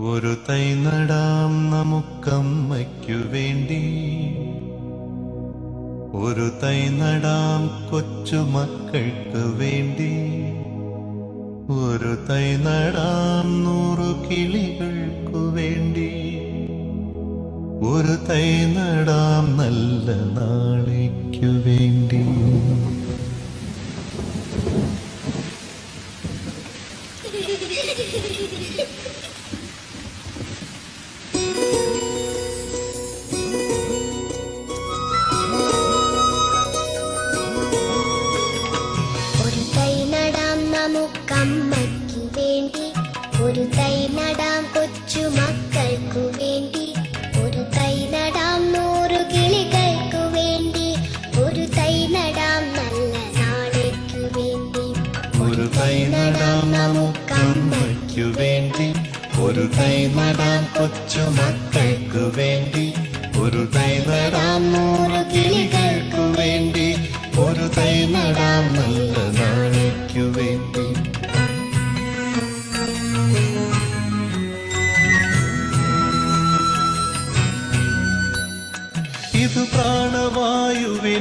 ഒരു തൈ നടാം നമുക്കമ്മയ്ക്കു വേണ്ടി, ഒരു തൈ നടാം കൊച്ചുമക്കൾക്ക് വേണ്ടി, ഒരു തൈ നടാം 100 കിളികൾക്കു വേണ്ടി, ഒരു തൈ നടാം നല്ല നാളേക്കു വേണ്ടി. നമുക്കമ്മയ്ക്കു വേണ്ടി, ഒരു തൈ നടാം കൊച്ചുമക്കൾക്കു വേണ്ടി, ഒരു തൈ നടാം 100 കിളികൾക്കു വേണ്ടി, ഒരു തൈ നടാം നല്ല നാളേക്കു വേണ്ടി. ഒരു തൈ നടാം നമുക്കമ്മയ്ക്കു വേണ്ടി, ഒരു തൈ നടാം കൊച്ചുമക്കൾക്കു വേണ്ടി, ഒരു തൈ നടാം 100 കിളികൾക്കു വേണ്ടി, ഒരു തൈ നടാം നല്ല നാളേക്കു വേണ്ടി. ഇത് പ്രാണവായുവിനായി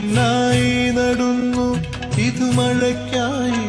നടുന്നു, ഇത് മഴയ്ക്കായി